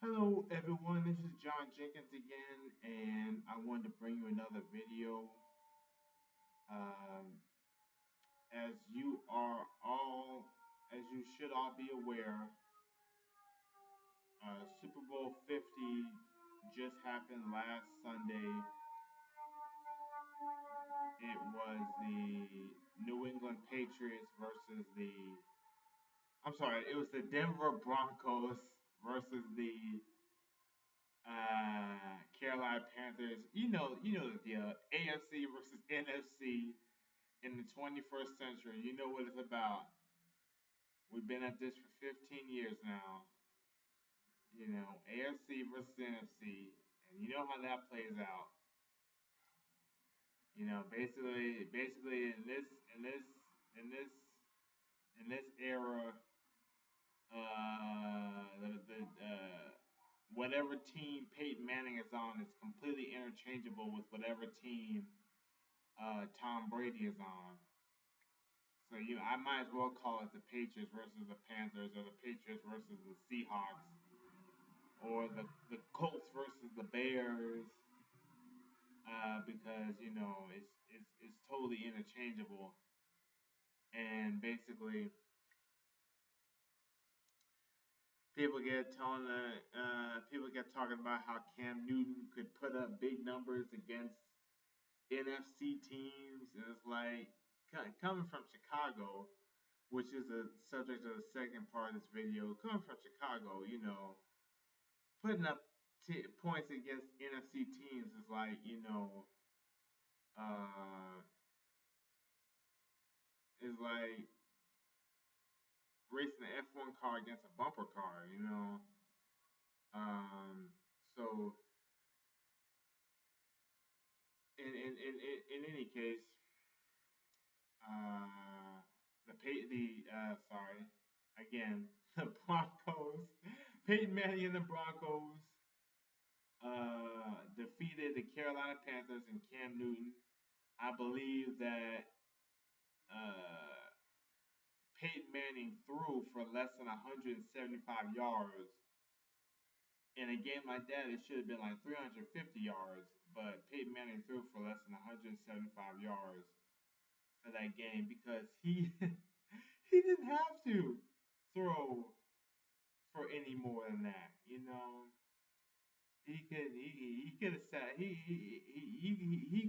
Hello everyone, this is John Jenkins again, and I wanted to bring you another video. Um, as you are all, as you should all be aware, Super Bowl 50 just happened last Sunday. It was the New England Patriots versus it was the Denver Broncos versus the Carolina Panthers. You know the deal. AFC versus NFC in the 21st century. You know what it's about. We've been at this for 15 years now. AFC versus NFC, and you know how that plays out. Basically in this in this era, whatever team Peyton Manning is on is completely interchangeable with whatever team Tom Brady is on. So I might as well call it the Patriots versus the Panthers, or the Patriots versus the Seahawks, or the Colts versus the Bears, because it's totally interchangeable. And basically, people get talking about how Cam Newton could put up big numbers against NFC teams, and it's like coming from Chicago, which is the subject of the second part of this video. Coming from Chicago, putting up points against NFC teams is like, uh, is like racing an F1 car against a bumper car. Um, so in any case, uh, sorry, again, the Broncos, Peyton Manning and the Broncos defeated the Carolina Panthers and Cam Newton. I believe that uh, Peyton Manning threw for less than 175 yards. In a game like that, it should have been like 350 yards, but Peyton Manning threw for less than 175 yards for that game because he he didn't have to throw for any more than that. He could have sat he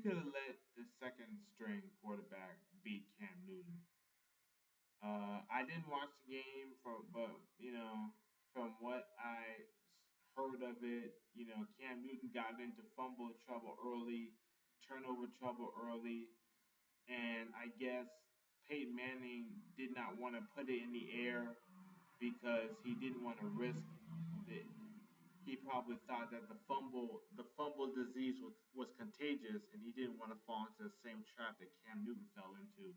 could have let the second string quarterback beat Cam Newton. I didn't watch the game, but from what I heard of it, Cam Newton got into fumble trouble early, turnover trouble early, and I guess Peyton Manning did not want to put it in the air because he didn't want to risk the. He probably thought that the fumble disease was contagious, and he didn't want to fall into the same trap that Cam Newton fell into.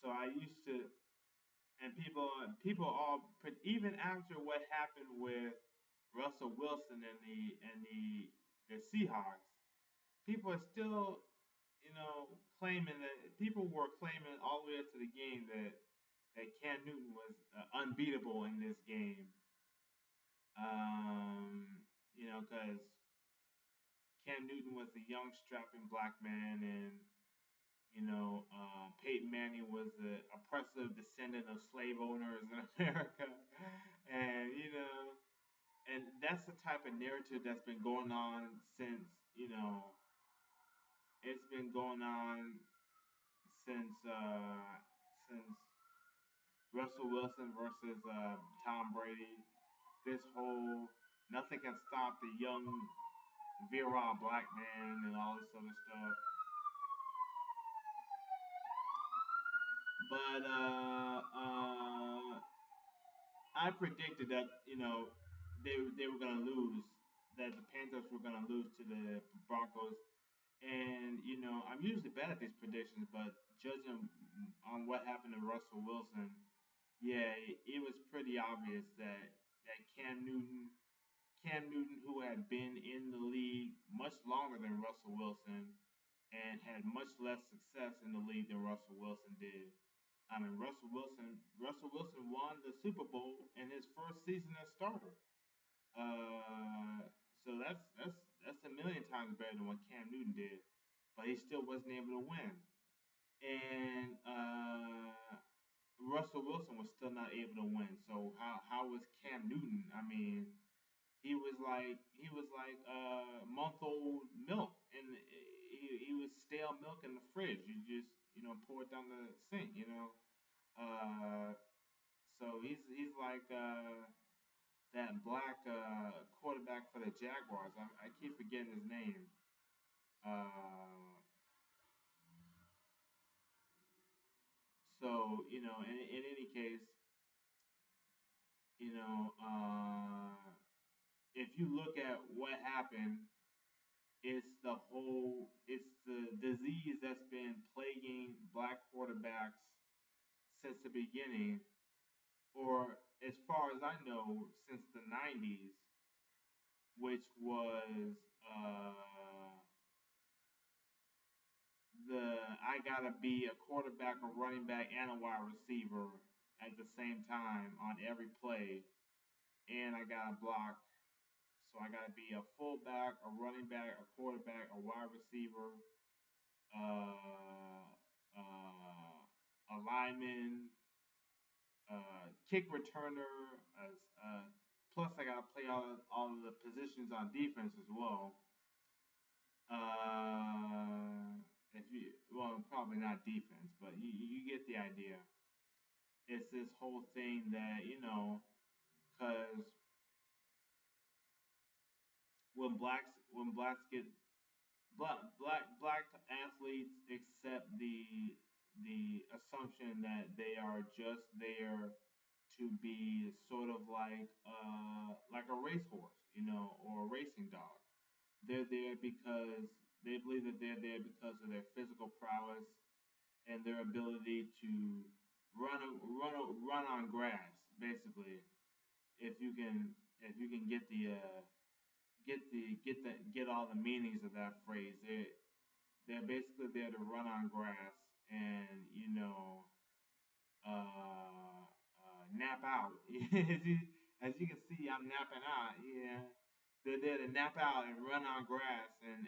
So I used to, and people all, even after what happened with Russell Wilson and the Seahawks, people are still, claiming that people were claiming all the way up to the game that Cam Newton was unbeatable in this game. Because Cam Newton was the young strapping black man, and Peyton Manning was the oppressive descendant of slave owners in America, and that's the type of narrative that's been going on since it's been going on since since Russell Wilson versus Tom Brady. This whole nothing can stop the young virile black man and all this other stuff. But I predicted that they were gonna lose, that the Panthers were gonna lose to the Broncos, and I'm usually bad at these predictions, but judging on what happened to Russell Wilson, yeah, it was pretty obvious that Cam Newton, who had been in the league much longer than Russell Wilson and had much less success in the league than Russell Wilson did, I mean, Russell Wilson won the Super Bowl in his first season as starter. Uh, so that's a million times better than what Cam Newton did, but he still wasn't able to win. And Russell Wilson was still not able to win. So how was Cam Newton? I mean, he was like month old milk, and he was stale milk in the fridge. You just pour it down the sink. Uh, so he's like that black quarterback for the Jaguars. I keep forgetting his name. Uh, so in any case, you know, if you look at what happened, it's the disease that's been plaguing black quarterbacks since the beginning, or as far as I know, since the '90s, which was the I gotta be a quarterback, a running back, and a wide receiver at the same time on every play, and I gotta block. So I gotta be a fullback, a running back, a quarterback, a wide receiver, uh, a lineman, kick returner. Plus, I gotta play all of the positions on defense as well. If you well, probably not defense, but you get the idea. It's this whole thing that because when blacks get black athletes accept the assumption that they are just there to be sort of like a racehorse, or a racing dog. They're there because they believe that they're there because of their physical prowess and their ability to run on grass. Basically, if you can get all the meanings of that phrase, they're basically there to run on grass and nap out. As you can see, I'm napping out. Yeah, they're there to nap out and run on grass and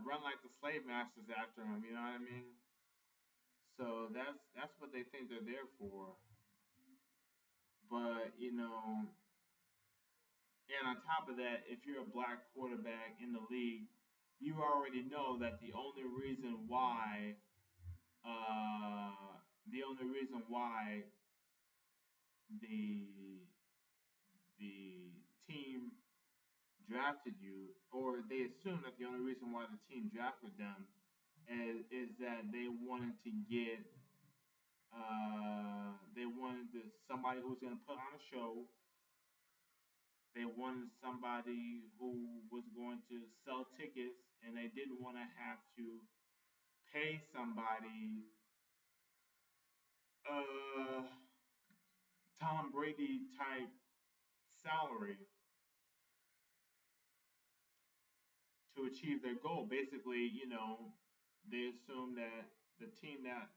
run like the slave masters after them. You know what I mean? So that's what they think they're there for. But and on top of that, if you're a black quarterback in the league, you already know that the only reason why the the team drafted you, or they assume that the only reason why the team drafted them is that they wanted somebody who's going to put on a show. They wanted somebody who was going to sell tickets, and they didn't want to have to pay somebody uh, Tom Brady type salary to achieve their goal. Basically, they assume that the team that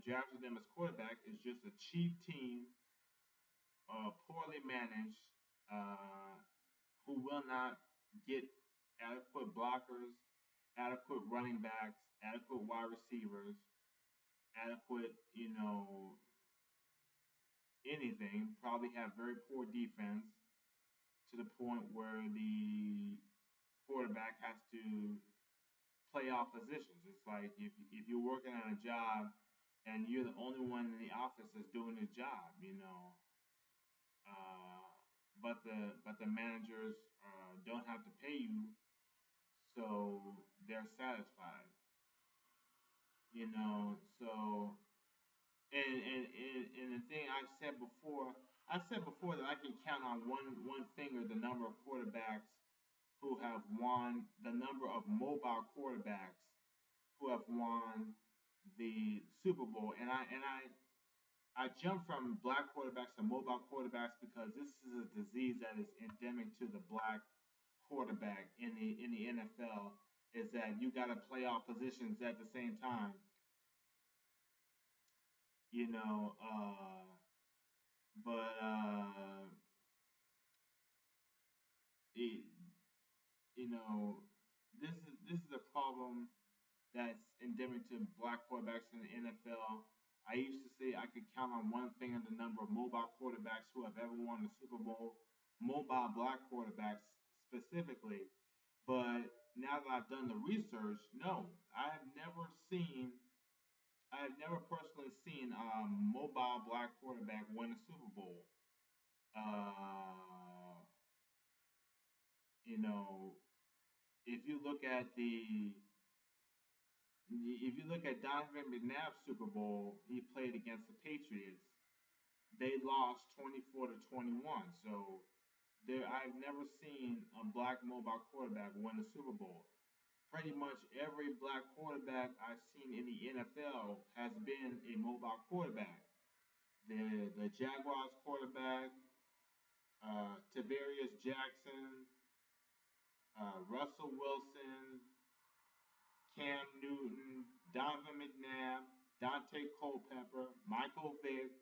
drafted them as quarterback is just a cheap team, poorly managed, uh, who will not get adequate blockers, adequate running backs, adequate wide receivers, adequate, anything. Probably have very poor defense to the point where the quarterback has to play off positions. It's like if you're working on a job and you're the only one in the office that's doing his job, uh, but the managers don't have to pay you, so they're satisfied. So and the thing I said before that I can count on one finger the number of quarterbacks who have won, the number of mobile quarterbacks who have won the Super Bowl. And I jump from black quarterbacks to mobile quarterbacks because this is a disease that is endemic to the black quarterback in the NFL. is that you got to play all positions at the same time. You know, but it, you know, this is a problem that's endemic to black quarterbacks in the NFL. I used to say I could count on one finger the number of mobile quarterbacks who have ever won the Super Bowl, mobile black quarterbacks specifically. But now that I've done the research, no, I have never personally seen a mobile black quarterback win a Super Bowl. Uh, you know, if you look at the if you look at Donovan McNabb's Super Bowl, he played against the Patriots. They lost 24 to 21. So I've never seen a black mobile quarterback win a Super Bowl. Pretty much every black quarterback I've seen in the NFL has been a mobile quarterback. The Jaguars quarterback, Tavarius Jackson, Russell Wilson, Cam Newton, Donovan McNabb, Dante Culpepper, Michael Vick,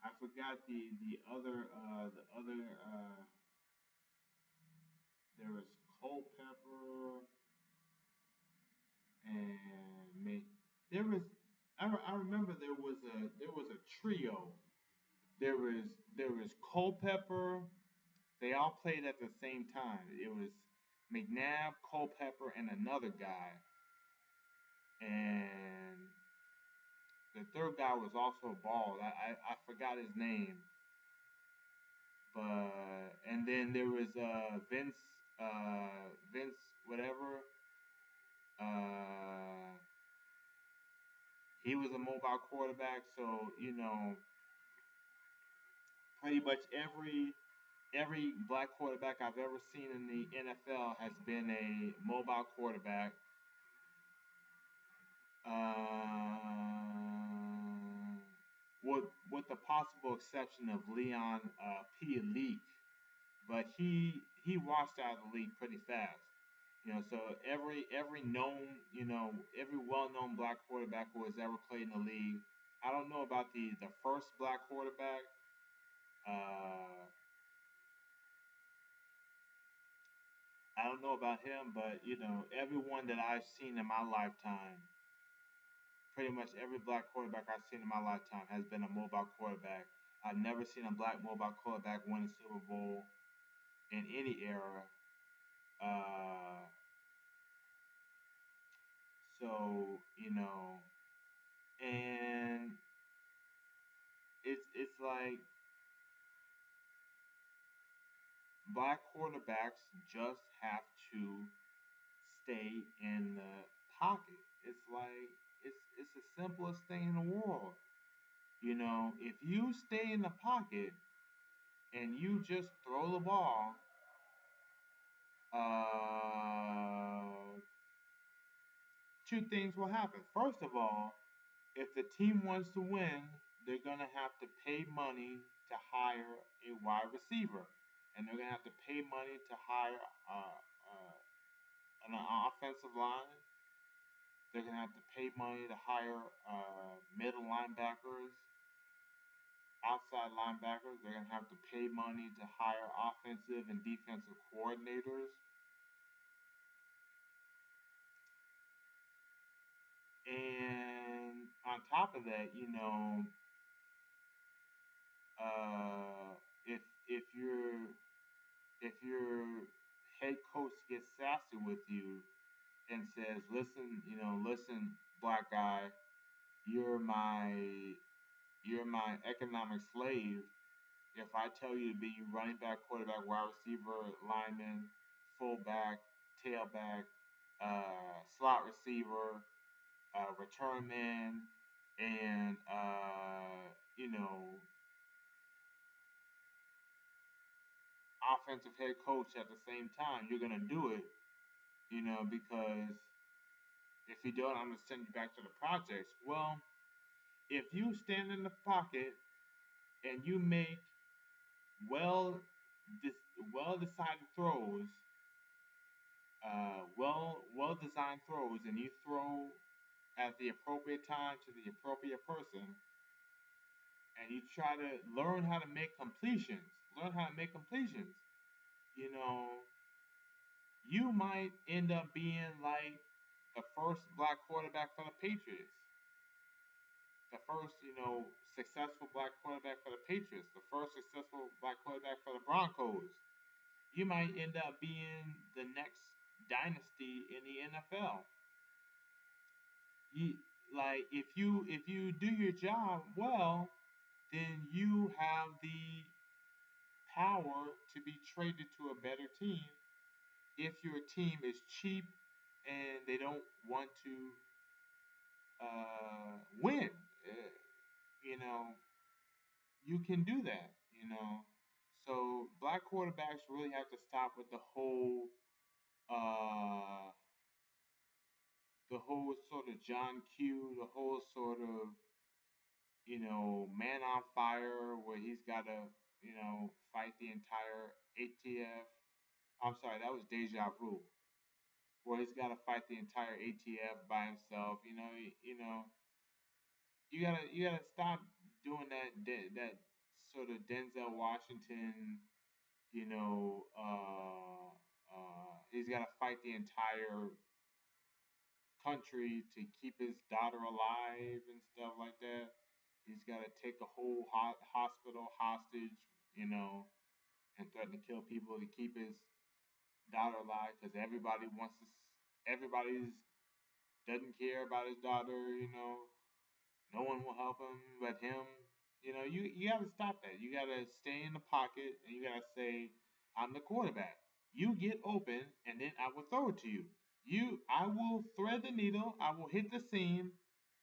I forgot the other there was Culpepper and there was I remember there was a trio. There was Culpepper. They all played at the same time. It was McNabb, Culpepper, and another guy. And the third guy was also bald. I forgot his name. But and then there was Vince whatever. Uh, he was a mobile quarterback, so pretty much every black quarterback I've ever seen in the NFL has been a mobile quarterback. Uh, with the possible exception of Leon P. Leak, but he washed out of the league pretty fast. So every known, every well-known black quarterback who has ever played in the league. I don't know about the first black quarterback. Uh, I don't know about him, but everyone that I've seen in my lifetime, pretty much every black quarterback I've seen in my lifetime has been a mobile quarterback. I've never seen a black mobile quarterback win a Super Bowl in any era. Uh, so and it's like black quarterbacks just have to stay in the pocket. It's like it's the simplest thing in the world. If you stay in the pocket and you just throw the ball, uh, two things will happen. First of all, if the team wants to win, they're gonna have to pay money to hire a wide receiver, and they're gonna have to pay money to hire an offensive line. They're gonna have to pay money to hire middle linebackers, outside linebackers. They're gonna have to pay money to hire offensive and defensive coordinators. And on top of that, if if your head coach gets sassy with you and says, "Listen, listen, black guy, you're my you're my economic slave. If I tell you to be running back, quarterback, wide receiver, lineman, fullback, tailback, slot receiver, return man, and offensive head coach at the same time, you're gonna do it, because if you don't, I'm gonna send you back to the projects." Well, If you stand in the pocket and you make well well decided throws, well designed throws, and you throw at the appropriate time to the appropriate person, and you try to learn how to make completions, learn how to make completions, you know, you might end up being like the first black quarterback for the Patriots, the first, successful black quarterback for the Patriots, the first successful black quarterback for the Broncos. You might end up being the next dynasty in the NFL. You like if you do your job well, then you have the power to be traded to a better team if your team is cheap and they don't want to win. You know, you can do that. So black quarterbacks really have to stop with uh, the whole sort of John Q, the whole sort of man on fire where he's got to fight the entire ATF. I'm sorry, that was Deja Vu, where he's got to fight the entire ATF by himself. You gotta stop doing that sort of Denzel Washington. He's got to fight the entire country to keep his daughter alive and stuff like that. He's got to take a whole hospital hostage, and threaten to kill people to keep his daughter alive because everybody's doesn't care about his daughter. No one will help him but him. You got to stop that. You got to stay in the pocket and you got to say, I'm the quarterback. You get open and then I will throw it to you. I will thread the needle, I will hit the seam,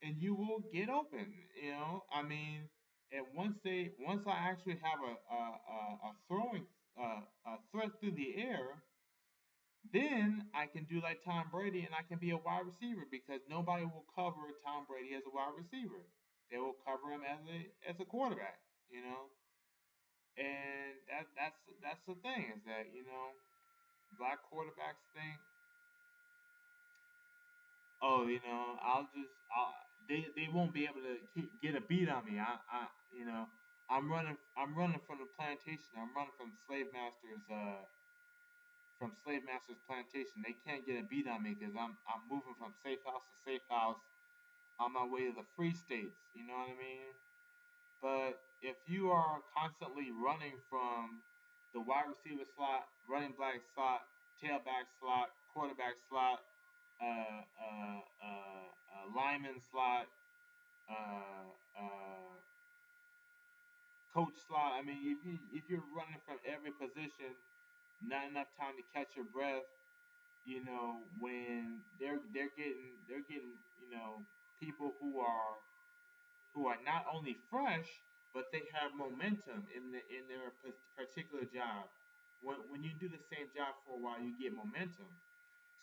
and you will get open. I mean, and once I actually have a throwing a threat through the air, then I can do like Tom Brady and I can be a wide receiver because nobody will cover Tom Brady as a wide receiver. They will cover him as a quarterback, you know. And that's the thing is that black quarterbacks think, oh, they won't be able to get a beat on me. I'm running from the plantation. I'm running from slave masters plantation. They can't get a beat on me because I'm moving from safe house to safe house on my way to the free states. You know what I mean? But if you are constantly running from the wide receiver slot, running back slot, tailback slot, quarterback slot, lineman slot, uh, uh, coach slot. I mean, if you're running from every position, not enough time to catch your breath. When they're getting people who are not only fresh but they have momentum in their particular job. When you do the same job for a while, you get momentum.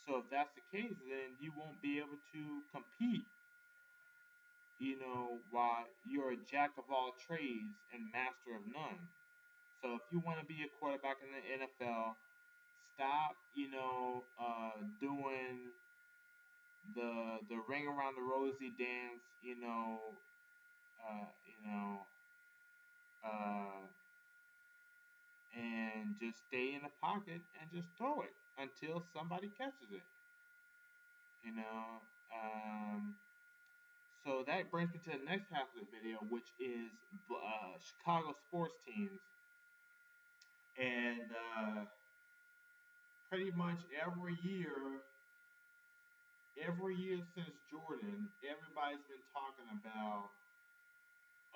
So if that's the case, then you won't be able to compete. While you're a jack of all trades and master of none. So if you want to be a quarterback in the NFL, stop, doing the ring around the rosy dance, uh, you know, uh, and just stay in the pocket and just throw it until somebody catches it, you know. So that brings me to the next half of the video, which is Chicago sports teams, and pretty much every year since Jordan, everybody's been talking about,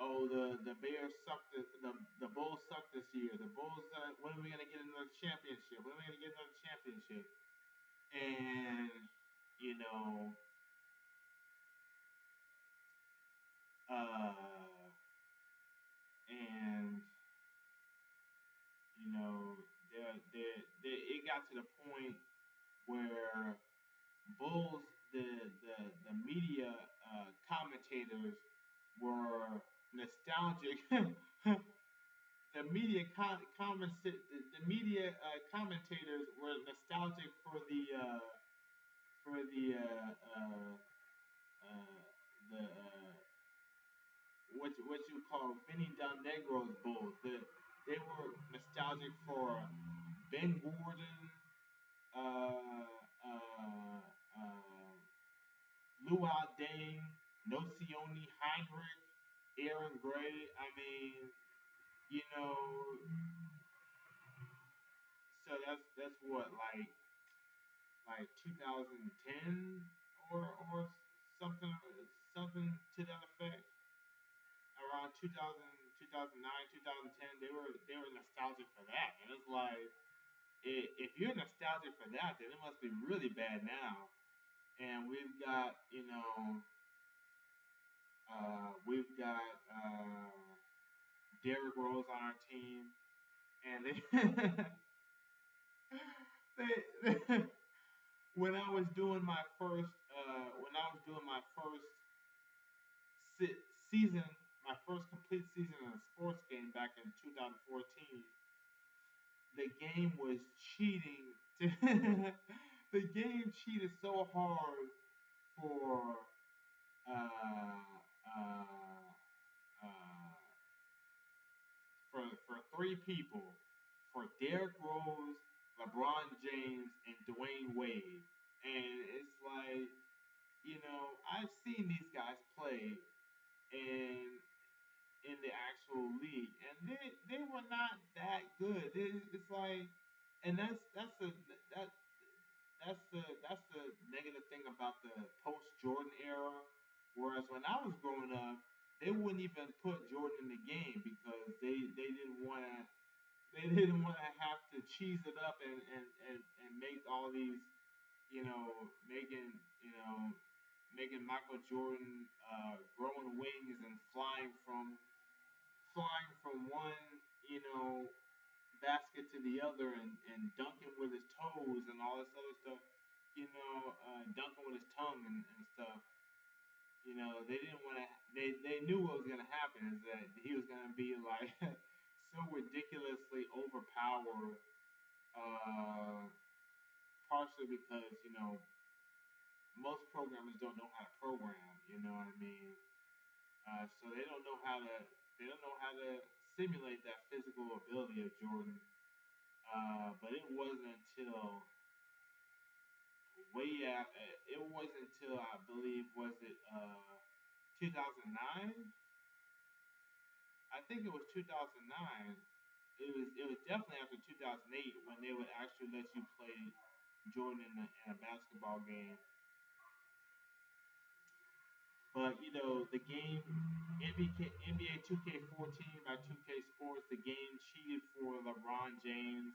oh, the Bears sucked the Bulls sucked this year. The Bulls, when are we gonna get another championship? When are we gonna get another championship? And you know, uh, and it got to the point where Bulls, the the media commentators were nostalgic. The media commentators were nostalgic for uh, what you call Vinny Del Negro's Bulls. They were nostalgic for Ben Gordon, uh, uh, uh, Luau Deng, Nocioni Heinrich, Aaron Gray. I mean, you know, so that's what like 2010 or something something to that effect. Around 2000, 2009, 2010, they were nostalgic for that, and it's like if you're nostalgic for that, then it must be really bad now. And we've got Derrick Rose on our team, and they when I was doing my first season, my first complete season in a sports game back in 2014, the game was cheating. The game cheated so hard for uh, uh, uh, for three people, for Derrick Rose, LeBron James, and Dwayne Wade, and it's like I've seen these guys play in in the actual league, and they were not that good. It's like, and that that's the negative thing about the post Jordan era. Whereas when I was growing up, they wouldn't even put Jordan in the game because they didn't want to have to cheese it up and make all these making making Michael Jordan growing wings and flying from one you know basket to the other and dunking with his toes and all this other stuff. Dunking with his tongue and stuff. They didn't want to. They knew what was gonna happen is that he was gonna be like so ridiculously overpowered. Uh, Partially because most programmers don't know how to program. You know what I mean? So they don't know how to simulate that physical ability of Jordan. But it wasn't until it wasn't until I believe was it 2009. I think it was 2009. It was definitely after 2008 when they would actually let you play Jordan in a basketball game. But the game NBA 2K14 by 2K Sports, the game cheated for LeBron James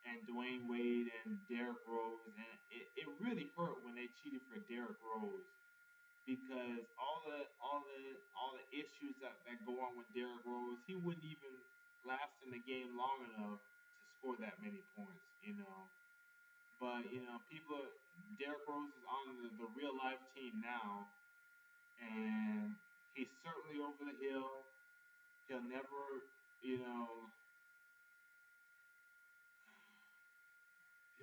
and Dwayne Wade and Derrick Rose, and it really hurt when they cheated for Derrick Rose because all the issues that go on with Derrick Rose, he wouldn't even last in the game long enough to score that many points. But people, Derrick Rose is on the real life team now, and he's certainly over the hill. He'll never, you know,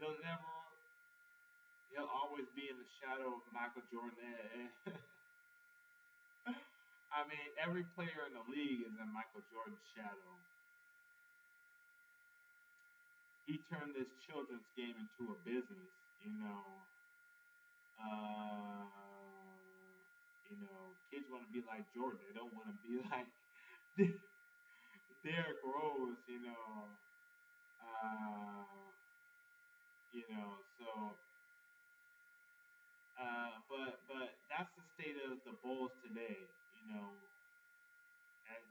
he'll never, he'll always be in the shadow of Michael Jordan. I mean, every player in the league is in Michael Jordan's shadow. He turned this children's game into a business. Uh, Kids want to be like Jordan. They don't want to be like Derrick Rose. Uh, so but that's the state of the Bulls today. And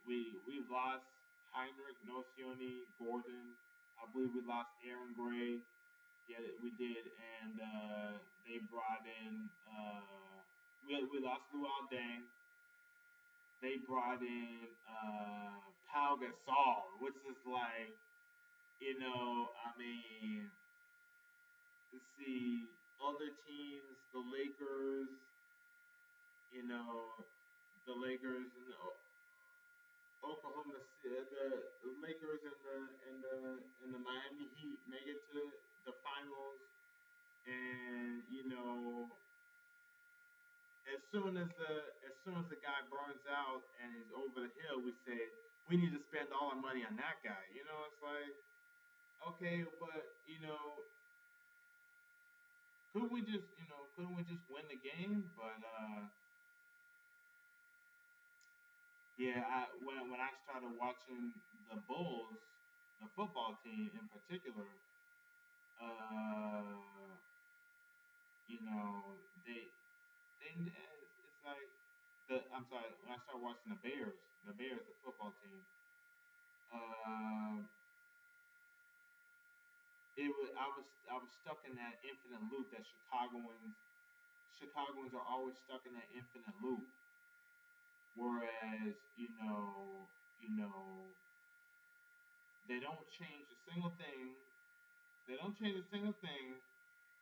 we've lost Heinrich, Nocioni, Gordon. I believe we lost Aaron Gray. Yeah, we did, and they brought in. We lost Luau Deng. They brought in Pau Gasol, which is like, I mean, let's see, other teams, the Lakers, you know, the Lakers and the Oklahoma City, the Lakers and the Miami Heat make it to the finals, and as soon as the guy burns out and is over the hill, we say we need to spend all our money on that guy. It's like okay, but couldn't we just win the game? But yeah, when I started watching the Bulls, the football team in particular, uh, they it's like I'm sorry, when I started watching the Bears, the football team, um, I was stuck in that infinite loop that Chicagoans are always stuck in that infinite loop. Whereas they don't change a single thing. They don't change a single thing.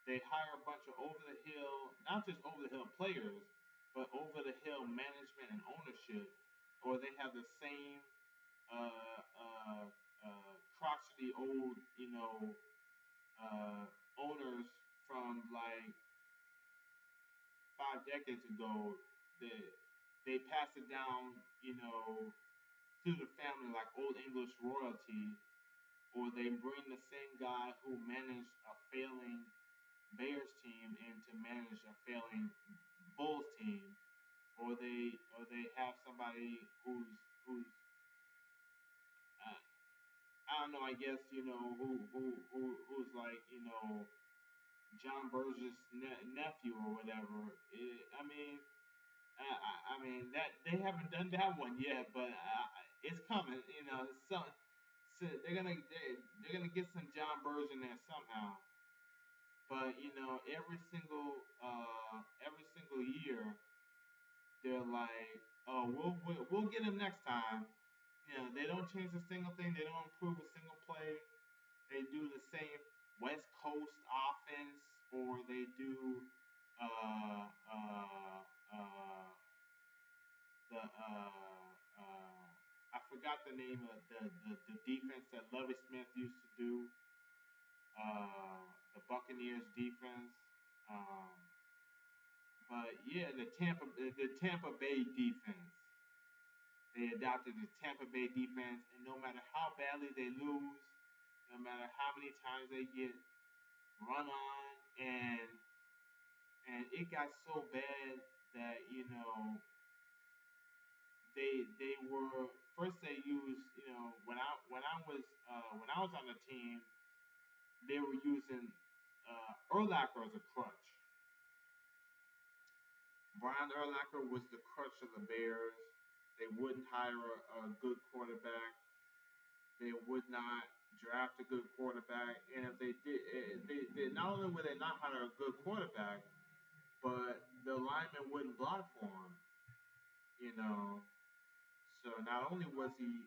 They hire a bunch of over the hill, not just over the hill players, but over the hill management and ownership, or they have the same crotchety old uh, owners from like 5 decades ago. They pass it down, through the family like old English royalty, or they bring the same guy who managed a failing Bears team and to manage a failing Bulls team, or they have somebody uh, I don't know, I guess who's like John Burgess' nephew or whatever. I mean, I mean that they haven't done that one yet, but it's coming. So they're gonna get some John Burge in there somehow. But every single year they're like, oh, we'll get him next time. They don't change a single thing. They don't improve a single play. They do the same West Coast offense, or they do uh, uh, uh, I forgot the name of the defense that Lovie Smith used to do. The Buccaneers defense. Um, but yeah, the Tampa Bay defense. They adopted the Tampa Bay defense, and no matter how badly they lose, no matter how many times they get run on, and it got so bad that they were first they used when I was on the team, they were using Urlacher as a crutch. Brian Urlacher was the crutch of the Bears. They wouldn't hire a good quarterback. They would not draft a good quarterback, and if they did, they not only would they not hire a good quarterback, but the lineman wouldn't block for him. You know, so not only was he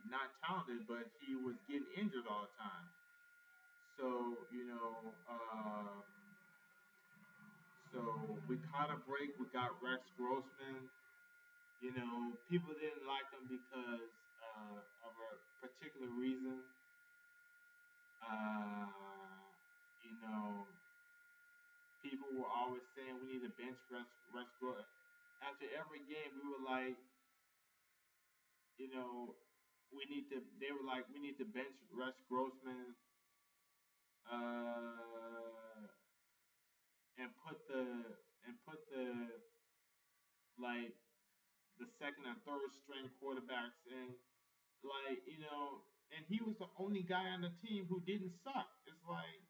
not talented, but he was getting injured all the time. So so we caught a break. We got Rex Grossman. People didn't like him because of a particular reason. Uh, you know, People were always saying we need to bench Rex Grossman. After every game, we were like, you know, we need to. They were like, we need to bench Rex Grossman, uh, and put the like the second and third string quarterbacks in, and he was the only guy on the team who didn't suck. It's like,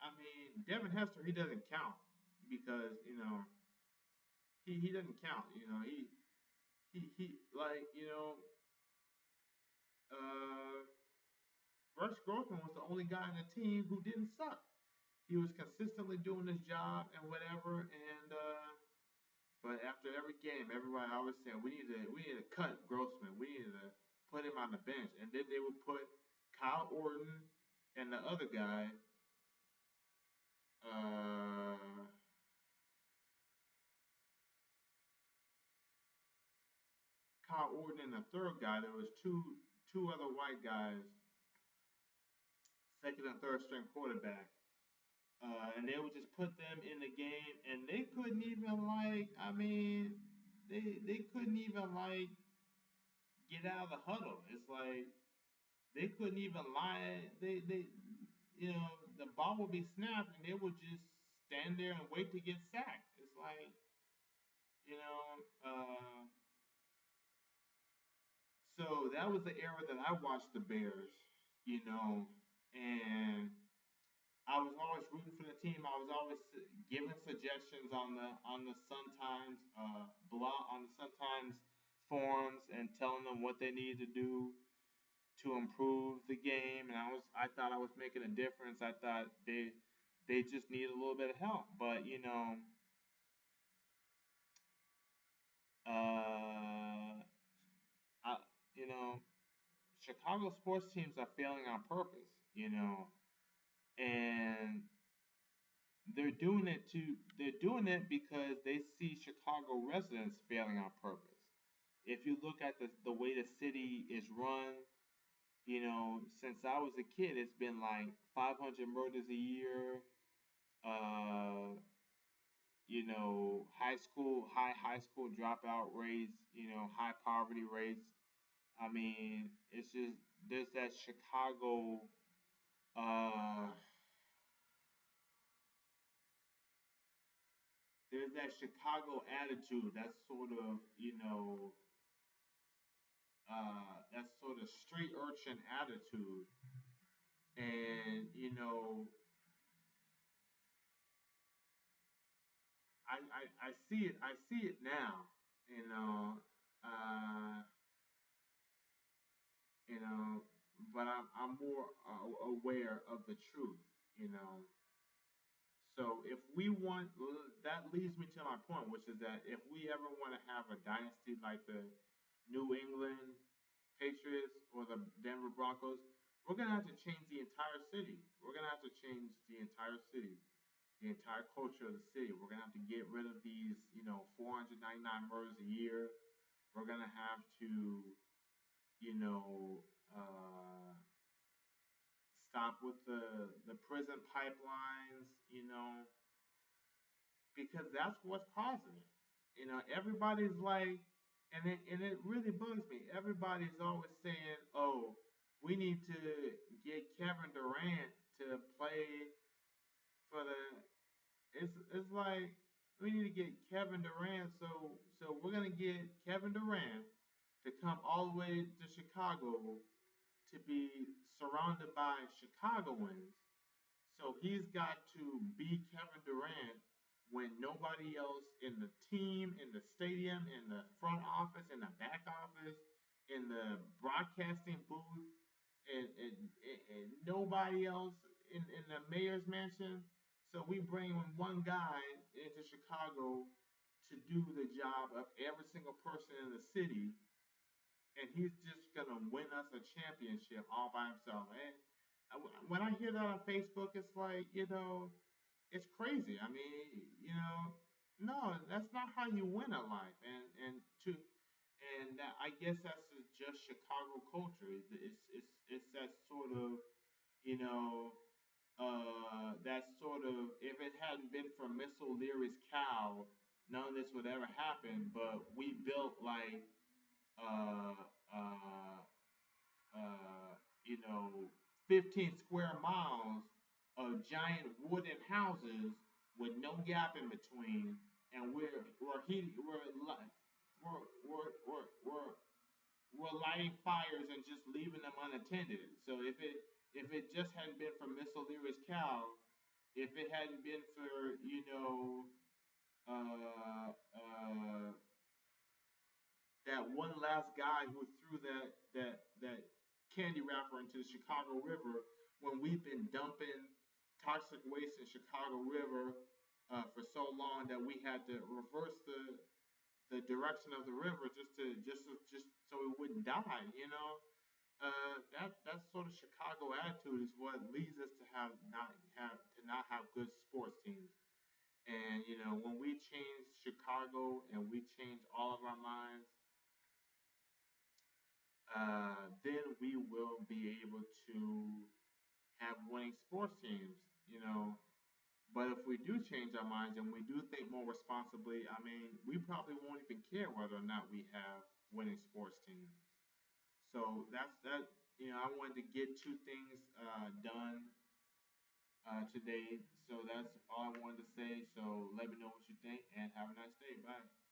I mean, Devin Hester, he doesn't count because he doesn't count. He like uh, Rush Grossman was the only guy on the team who didn't suck. He was consistently doing his job and whatever, and but after every game, everybody always saying we need to cut Grossman. We need to put him on the bench, and then they would put Kyle Orton and the other guy. Uh, Todd Orton and the third guy. There was two other white guys, second and third string quarterback. And they would just put them in the game, and they couldn't even like. I mean, they couldn't even like get out of the huddle. It's like they couldn't even lie. They you know the ball would be snapped, and they would just stand there and wait to get sacked. It's like you know. So that was the era that I watched the Bears. You know, and I was always rooting for the team. I was always giving suggestions on the Sun Times blog on the Sun Times forums and telling them what they needed to do to improve the game. And I thought I was making a difference. I thought they just needed a little bit of help. But uh, I, you know, Chicago sports teams are failing on purpose. And they're doing it because they see Chicago residents failing on purpose. If you look at the way the city is run, since I was a kid, it's been like 500 murders a year. Uh, high school dropout rates. High poverty rates. I mean, it's just there's that Chicago. Uh, there's that Chicago attitude. That's sort of street urchin attitude, and I see it. I see it now. You know, uh, you know, but I'm more aware of the truth. You know, so if we want, that leads me to my point, which is that if we ever want to have a dynasty like the New England Patriots or the Denver Broncos, we're gonna have to change the entire city. We're gonna have to change the entire city, the entire culture of the city. We're gonna have to get rid of these, 499 murders a year. We're gonna have to, you know, stop with the prison pipelines, because that's what's causing it. Everybody's like, and it really bugs me. Everybody's always saying, "Oh, we need to get Kevin Durant to play for the." It's like we need to get Kevin Durant, so we're gonna get Kevin Durant to come all the way to Chicago to be surrounded by Chicagoans. So he's got to be Kevin Durant when nobody else in the team, in the stadium, in the front office, in the back office, in the broadcasting booth, and nobody else in the mayor's mansion. So we bring one guy into Chicago to do the job of every single person in the city, and he's just gonna win us a championship all by himself. And when I hear that on Facebook, it's like it's crazy. I mean, no, that's not how you win at life. And that, I guess that's just Chicago culture. It's that sort of you know that sort of if it hadn't been for Miss O'Leary's cow, none of this would ever happen. But we built like uh, uh, uh, you know, 15 square miles of giant wooden houses with no gap in between, and we're we're lighting fires and just leaving them unattended. So if it just hadn't been for Miss O'Leary's cow, if it hadn't been for that one last guy who threw that candy wrapper into the Chicago River when we've been dumping toxic waste in Chicago River for so long that we had to reverse the direction of the river just so we wouldn't die. That sort of Chicago attitude is what leads us to not have good sports teams. And when we change Chicago and we change all of our minds, then we will be able to have winning sports teams. You know, but if we do change our minds and we do think more responsibly, I mean, we probably won't even care whether or not we have winning sports teams. So that's that. You know, I wanted to get two things done today. So that's all I wanted to say. So let me know what you think and have a nice day. Bye.